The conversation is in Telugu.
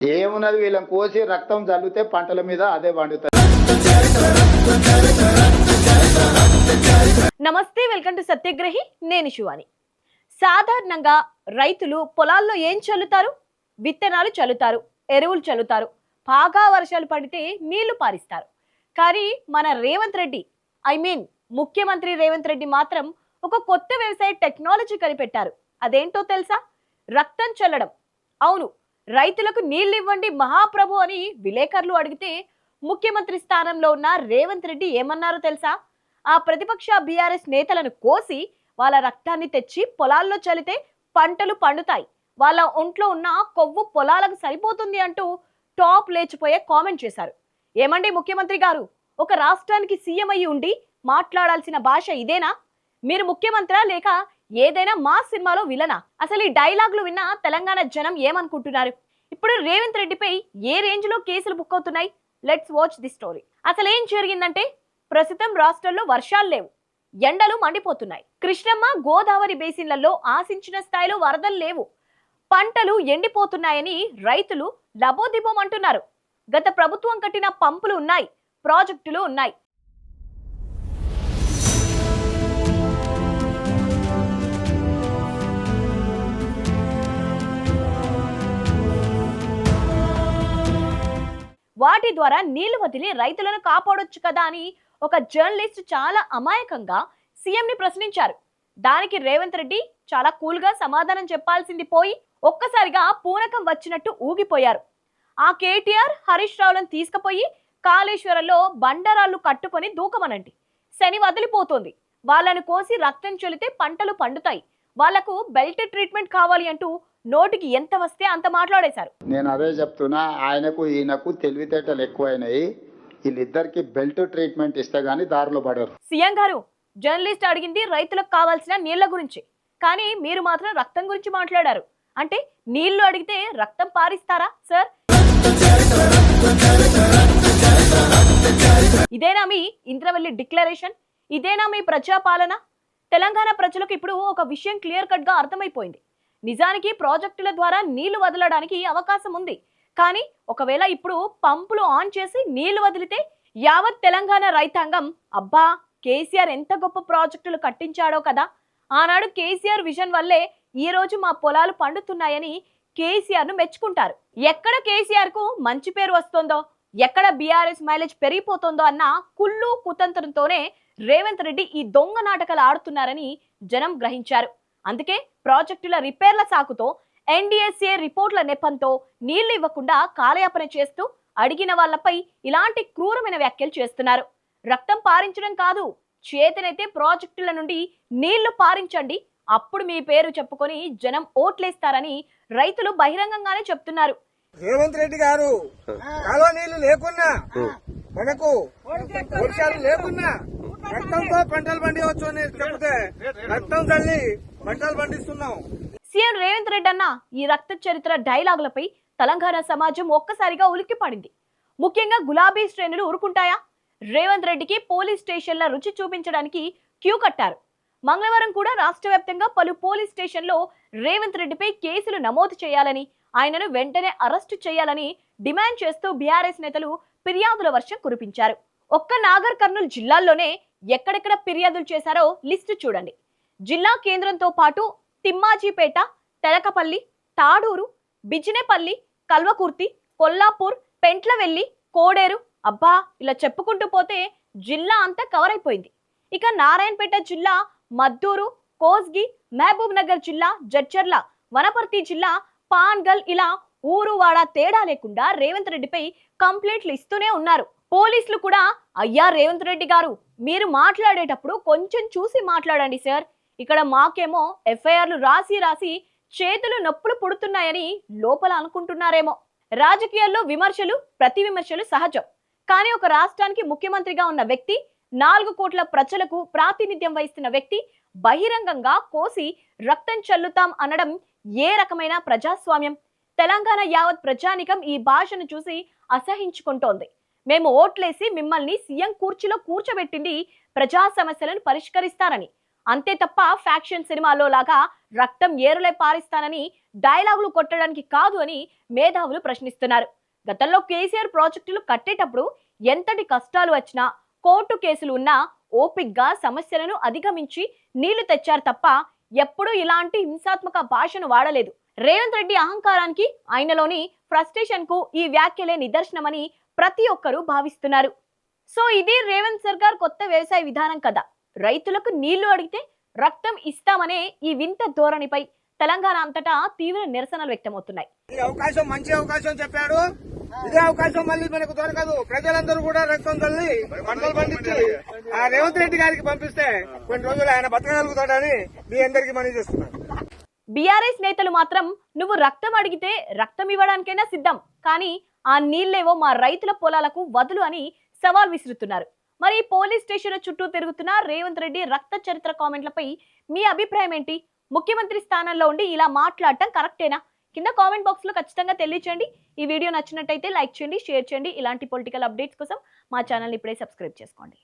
ఏమున్నది వీళ్ళని కోసి రక్తం జల్లితే పంటల మీద అదే పండుతుంది. నమస్తే, వెల్కమ్ టు సత్యగ్రహి. నేను శివాని. సాధారణంగా రైతులు పొలాల్లో ఏం చల్లుతారు? విత్తనాలు చల్లుతారు, ఎరువులు చల్లుతారు, బాగా వర్షాలు పడితే నీళ్లు పారిస్తారు. కానీ మన రేవంత్ రెడ్డి, ముఖ్యమంత్రి రేవంత్ రెడ్డి మాత్రం ఒక కొత్త వ్యవసాయ టెక్నాలజీ కనిపెట్టారు. అదేంటో తెలుసా? రక్తం చల్లడం. అవును, రైతులకు నీళ్లు ఇవ్వండి మహాప్రభు అని విలేకరులు అడిగితే ముఖ్యమంత్రి స్థానంలో ఉన్న రేవంత్ రెడ్డి ఏమన్నారో తెలుసా? ఆ ప్రతిపక్ష బీఆర్ఎస్ నేతలను కోసి వాళ్ళ రక్తాన్ని తెచ్చి పొలాల్లో చల్లితే పంటలు పండుతాయి, వాళ్ళ ఒంట్లో ఉన్న కొవ్వు పొలాలకు సరిపోతుంది అంటూ టాప్ లేచిపోయే కామెంట్ చేశారు. ఏమండి ముఖ్యమంత్రి గారు, ఒక రాష్ట్రానికి సీఎం అయ్యి ఉండి మాట్లాడాల్సిన భాష ఇదేనా? మీరు ముఖ్యమంత్రా లేక ఏదైనా మా సినిమాలో విలనా? అసలు ఈ డైలాగులు విన్న తెలంగాణ జనం ఏమనుకుంటున్నారు? ఇప్పుడు రేవంత్ రెడ్డిపై ఏ రేంజ్ లో కేసులు బుక్ అవుతున్నాయి? Let's watch the story. అసలు ఏం జరిగిందంటే, ప్రస్తుతం రాష్ట్రంలో వర్షాలు లేవు, ఎండలు మండిపోతున్నాయి. కృష్ణమ్మ గోదావరి బేసిన్లలో ఆశించిన స్థాయిలో వరదలు లేవు, పంటలు ఎండిపోతున్నాయని రైతులు లబోదిబోమంటున్నారు. గత ప్రభుత్వం కట్టిన పంపులు ఉన్నాయి, ప్రాజెక్టులు ఉన్నాయి. వాటి ద్వారా నీళ్లు వదిలి రైతులను కాపాడొచ్చు కదా అని ఒక జర్నలిస్ట్ చాలా అమాయకంగా సీఎంని ప్రశ్నించారు. దానికి రేవంత్ రెడ్డి చాలా కూల్గా సమాధానం చెప్పాల్సింది పోయి ఒక్కసారిగా పూనకం వచ్చినట్టు ఊగిపోయారు. ఆ కేటీఆర్ హరీష్ రావులను తీసుకుపోయి కాళేశ్వరంలో బండరాళ్లు కట్టుకొని దూకమనండి, శని వదిలిపోతుంది, వాళ్ళను కోసి రక్తం చెల్లితే పంటలు పండుతాయి, వాళ్లకు బెల్ట్ ట్రీట్మెంట్ కావాలి అంటూ నోటికి ఎంత వస్తే అంత మాట్లాడేశారు. నేను అదే చెప్తున్నా, ఆయనకు ఈయనకు తెలివితేటలు ఎక్కువైనాయి. వీళ్ళిద్దరికి బెల్ట్ ట్రీట్మెంట్ ఇస్తే గానీ దారిలో పడరు. సీఎం గారు, జర్నలిస్ట్ అడిగింది రైతులకు కావాల్సిన నీళ్ల గురించి, కానీ మీరు మాత్రం రక్తం గురించి మాట్లాడారు. అంటే నీళ్లు అడిగితే రక్తం పారిస్తారా సార్? ఇదేనా మీ ఇంద్రవెల్లి డిక్లరేషన్? ఇదేనా మీ ప్రజాపాలన? తెలంగాణ ప్రజలకు ఇప్పుడు ఒక విషయం క్లియర్ కట్ గా అర్థమైపోయింది. నిజానికి ప్రాజెక్టుల ద్వారా నీళ్లు వదలడానికి అవకాశం ఉంది, కానీ ఒకవేళ ఇప్పుడు పంపులు ఆన్ చేసి నీళ్లు వదిలితే యావత్ తెలంగాణ రైతాంగం అబ్బా కేసీఆర్ ఎంత గొప్ప ప్రాజెక్టులు కట్టించాడో కదా, ఆనాడు కేసీఆర్ విజన్ వల్లే ఈ రోజు మా పొలాలు పండుతున్నాయని కేసీఆర్ ను మెచ్చుకుంటారు. ఎక్కడ కేసీఆర్ కు మంచి పేరు వస్తుందో, ఎక్కడ బీఆర్ఎస్ మైలేజ్ పెరిగిపోతుందో అన్న కుళ్ళు కుతంత్రంతోనే రేవంత్ రెడ్డి ఈ దొంగ నాటకాలు ఆడుతున్నారని జనం గ్రహించారు. అందుకే ప్రాజెక్టుల రిపేర్ల సాకుతో ఎన్డీఎస్ఏ రిపోర్ట్ల నెపంతో నీళ్లు ఇవ్వకుండా కాలయాపన చేస్తూ అడిగిన వాళ్లపై ఇలాంటి క్రూరమైన వ్యాఖ్యలు చేస్తున్నారు. రక్తం పారించడం కాదు, చేతనైతే ప్రాజెక్టుల నుండి నీళ్లు పారించండి, అప్పుడు మీ పేరు చెప్పుకొని జనం ఓట్లేస్తారని రైతులు బహిరంగంగానే చెప్తున్నారు. రేవంత్ రెడ్డి గారు, కాలువ నీళ్లు లేకున్నా, మనకు వర్షాలు లేకున్నా రక్తంతో పంటలు పండివచ్చు అని చెప్తే రక్తం తల్లి పంటలు పండిస్తున్నాం. సీఎం రేవంత్ రెడ్డి అన్న ఈ రక్త చరిత్ర డైలాగులపై తెలంగాణ సమాజం ఒక్కసారిగా ఉలిక్కిపడింది. ముఖ్యంగా గులాబీ శ్రేణులు ఊరుకుంటాయా? రేవంత్ రెడ్డికి పోలీస్ స్టేషన్ల రుచి చూపించడానికి క్యూ కట్టారు. మంగళవారం కూడా రాష్ట్ర వ్యాప్తంగా పలు పోలీస్ స్టేషన్లో రేవంత్ రెడ్డిపై కేసులు నమోదు చేయాలని, ఆయనను వెంటనే అరెస్టు చేయాలని డిమాండ్ చేస్తూ బీఆర్ఎస్ నేతలు ఫిర్యాదుల వర్షం కురిపించారు. ఒక్క నాగర్ కర్నూలు జిల్లాల్లోనే ఎక్కడెక్కడ ఫిర్యాదులు చేశారో లిస్టు చూడండి. జిల్లా కేంద్రంతో పాటు తిమ్మాజీపేట, తెలకపల్లి, తాడూరు, బిజినేపల్లి, కల్వకుర్తి, కొల్లాపూర్, పెంట్లవెల్లి, కోడేరు, అబ్బా ఇలా చెప్పుకుంటూ పోతే జిల్లా అంతా కవర్ అయిపోయింది. ఇక నారాయణపేట జిల్లా, మద్దూరు, కోస్గి, మహబూబ్ నగర్ జిల్లా, జడ్చర్ల, వనపర్తి జిల్లా, పాన్గల్, ఇలా ఊరు వాడ తేడా లేకుండా రేవంత్ రెడ్డిపై కంప్లైంట్లు ఇస్తూనే ఉన్నారు. పోలీసులు కూడా అయ్యా రేవంత్ రెడ్డి గారు, మీరు మాట్లాడేటప్పుడు కొంచెం చూసి మాట్లాడండి సార్, ఇక్కడ మాకేమో ఎఫ్ఐఆర్లు రాసి రాసి చేతులు నొప్పులు పుడుతున్నాయని లోపల అనుకుంటున్నారేమో. రాజకీయాల్లో విమర్శలు, ప్రతి విమర్శలు సహజం, కానీ ఒక రాష్ట్రానికి ముఖ్యమంత్రిగా ఉన్న వ్యక్తి, 4 కోట్ల ప్రజలకు ప్రాతినిధ్యం వహిస్తున్న వ్యక్తి బహిరంగంగా కోసి రక్తం చల్లుతాం అనడం ఏ రకమైన ప్రజాస్వామ్యం? తెలంగాణ యావత్ ప్రజానికం ఈ భాషను చూసి అసహించుకుంటోంది. మేము ఓట్లేసి మిమ్మల్ని సీఎం కుర్చీలో కూర్చోబెట్టింది ప్రజా సమస్యలను పరిష్కరిస్తారని, అంతే తప్ప ఫ్యాక్షన్ సినిమాలో లాగా రక్తం ఏరులై పారిస్తానని డైలాగులు కొట్టడానికి కాదు అని మేధావులు ప్రశ్నిస్తున్నారు. గతంలో కేసీఆర్ ప్రాజెక్టులు కట్టేటప్పుడు ఎంతటి కష్టాలు వచ్చినా, కోర్టు కేసులు ఉన్నా ఓపిగ్గా సమస్యలను అధిగమించి నీళ్లు తెచ్చారు తప్ప ఎప్పుడూ ఇలాంటి హింసాత్మక భాషను వాడలేదు. రేవంత్ రెడ్డి అహంకారానికి, ఆయనలోని ఫ్రస్ట్రేషన్ కు ఈ వ్యాఖ్యలే నిదర్శనమని ప్రతి ఒక్కరూ భావిస్తున్నారు. సో ఇది రేవంత్ సర్కార్ కొత్త వ్యవసాయ విధానం కదా. రైతులకు నీళ్లు అడిగితే రక్తం ఇస్తామనే ఈ వింత ధోరణిపై తెలంగాణ అంతటా తీవ్ర నిరసనలు వ్యక్తమవుతున్నాయి. ఈ అవకాశం మంచి అవకాశం చెప్పాడు. ఇదే అవకాశం మళ్ళీ మనకు దొరకదు. ప్రజలందరూ కూడా రక్తం తల్లి పంటలు పండించి ఆ రేవంత్ రెడ్డి గారికి పంపిస్తే కొన్ని రోజులు ఆయన బతకగలుగుతాడని మీ అందరికీ మనవి చేస్తున్నాను. బీఆర్ఎస్ నేతలు మాత్రం నువ్వు రక్తం అడిగితే రక్తం ఇవ్వడానికైనా సిద్ధం, కానీ ఆ నీళ్లేవో మా రైతుల పొలాలకు వదులు అని సవాల్ విసురుతున్నారు. మరి పోలీస్ స్టేషన్ల చుట్టూ తిరుగుతున్న రేవంత్ రెడ్డి రక్త చరిత్ర కామెంట్లపై మీ అభిప్రాయం ఏంటి? ముఖ్యమంత్రి స్థానంలో ఉండి ఇలా మాట్లాడటం కరెక్టేనా? కింద కామెంట్ బాక్స్ లో ఖచ్చితంగా తెలియచేయండి. ఈ వీడియో నచ్చినట్టయితే లైక్ చేయండి, షేర్ చేయండి. ఇలాంటి పొలిటికల్ అప్డేట్స్ కోసం మా ఛానల్ ఇప్పుడే సబ్స్క్రైబ్ చేసుకోండి.